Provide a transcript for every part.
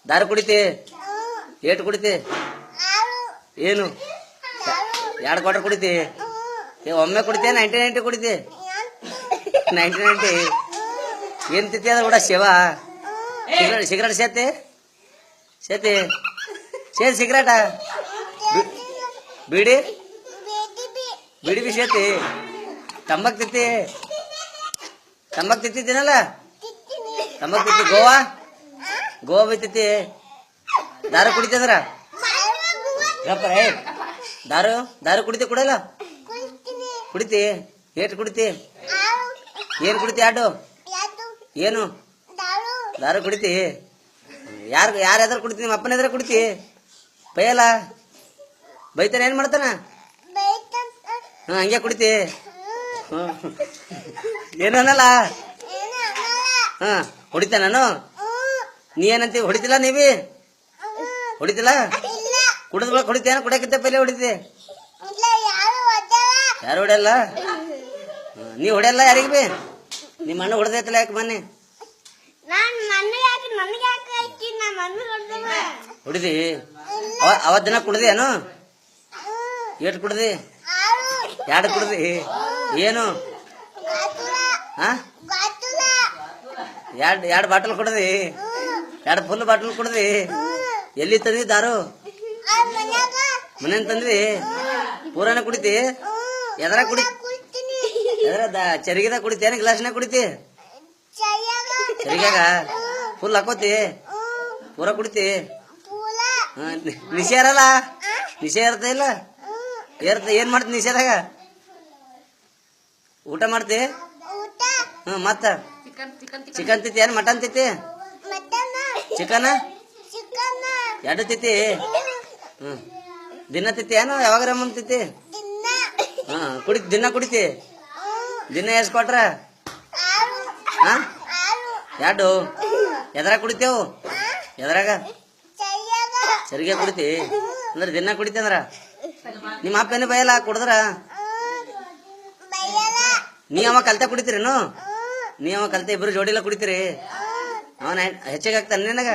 ದಾರು ಕುಡಿತಿ ಏಟು ಕುಡಿತಿ ಏನು 2 ಕ್ವಾರ್ಟರ್ ಕುಡಿತಿ ಒಮ್ಮೆ ಕುಡಿತಿ 90 ಕುಡಿತಿ 90 ಏನು ತಿತ್ತಿ ಅದ್ರ ಕೂಡ ಶಿವ ಸಿಗರೇಟ್ ಸೇತಿ ಸೇತಿ ಸೇತಿ ಸಿಗರೇಟ ಬೀಡಿ ಬೀಡಿ ಬಿ ಸೇತಿ ತಂಬಾಕ್ ತಿಂತೀನಲ್ಲ ತಂಬಾಕ್ ತಿತ್ತಿ ಗೋವಾ ಬಿತ್ತೈತಿ ದಾರು ಕುಡಿತಂದ್ರ ದಾರು ಕುಡಿತಿ ಕುಡಲ್ಲ ಕುಡಿತಿ ಏಟು ಕುಡಿತಿ ಏನು ಕುಡಿತಿ ಆಟು ಏನು ದಾರು ಕುಡಿತಿ ಯಾರು ಕುಡಿತಿ ನಿಮ್ಮ ಅಪ್ಪನ ಎದ್ರ ಕುಡಿತಿ ಬೈಯಲ್ಲ ಬೈತಾನ ಏನು ಮಾಡ್ತಾನ ಹಂಗೆ ಕುಡಿತಿ ಏನು ಅನ್ನಲ್ಲ ಹೊಡಿತ ನಾನು ನೀ ಏನಂತೀವಿ ಹೊಡಿತಿಲ್ಲ ನೀವಿ ಹೊಡಿತಿಲ್ಲ ಕುಡಿದ್ ಬಳಿಕ ಹೊಡಿತೇನ ಕುಡಿಯಕ್ಕಿಂತ ಪೈಲೆ ಹೊಡಿತಿ ಯಾರು ಹೊಡೆಯಲ್ಲ ನೀ ಹೊಡೆಯಲ್ಲ ಯಾರಿಗೆ ಬಿ ನಿಮ್ಮ ಅಣ್ಣ ಹೊಡೆದೈತಲ್ಲ ಯಾಕೆ ಮೊನ್ನೆ ಹೊಡಿದಿ ಅವತ್ತು ದಿನ ಕುಡ್ದೇನು ಏಟು ಕುಡ್ದಿ 2 ಕುಡ್ದಿ ಏನು ಎರಡು ಬಾಟಲ್ ಕುಡ್ದಿ 2 ಫುಲ್ ಬಾಟಲ್ ಕುಡ್ದಿ ಎಲ್ಲಿ ತಂದಿ ದಾರು ಮನೇನ್ ತಂದ್ರಿ ಪೂರಾನ ಕುಡಿತಿ ಎದ್ರ ಚರಿಗಿದ ಕುಡಿತಿ ಏನ ಗ್ಲಾಸ್ನಾಗ ಕುಡಿತಿ ಚರಿಗ್ಯಾಗ ಫುಲ್ ಹಾಕೋತಿ ಪೂರ ಕುಡಿತಿ ನಿಷೇ ಇರಲ್ಲ ನಿಷೇ ಇರ್ತ ಇಲ್ಲ ಏನ್ ಮಾಡ್ತಿ ನಿಷೇದಾಗ ಊಟ ಮಾಡ್ತಿ ಮತ್ತ ಚಿಕನ್ ತಿತ್ತಿ ಏನ್ ಮಟನ್ ತಿತ್ತಿ ಚಿಕನ್ 2 ತಿತ್ತಿ ದಿನ ತಿತ್ತಿ ಏನು ಯಾವಾಗ ಮುಂದ್ ತಿತ್ತಿ ದಿನ ಕುಡಿತಿ ದಿನ ಎಷ್ಟು ಕೊಟ್ರ 2 ಎದ್ರಾಗ ಕುಡಿತೇವು ಎದ್ರಾಗ ಸರಿಗೆ ಕುಡಿತಿ ಅಂದ್ರೆ ದಿನ ಕುಡಿತಿ ಅಂದ್ರ ನಿಮ್ಮ ಅಪ್ಪ ಏನು ಬಯಲ್ಲ ಕುಡಿದ್ರ ನೀ ಅವ ಕಲ್ತ ಕುಡಿತೀರೇನು ನೀ ಅವ ಕಲ್ತ ಇಬ್ರು ಜೋಡಿಲ್ಲ ಕುಡಿತೀರಿ ಅವನ ಹೆಚ್ಚಿಗೆ ಆಗ್ತಾನೆ ನಿನಗ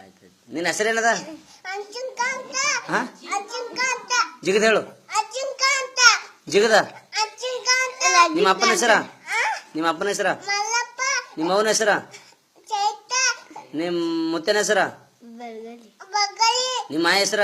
ಆಯ್ತು ನಿನ್ನ ಹೆಸರೇನದ ಜಿಗದ ಹೇಳು ಜಿಗದ ನಿಮ್ಮ ಅಪ್ಪನ ಹೆಸರ ನಿಮ್ಮ ಅಪ್ಪನ ಹೆಸರ ನಿಮ್ಮ ಅವನ ಹೆಸರ ನಿಮ್ಮ ಮುತ್ತನ ಹೆಸರ ನಿಮ್ಮ ಮಾಯ ಹೆಸರ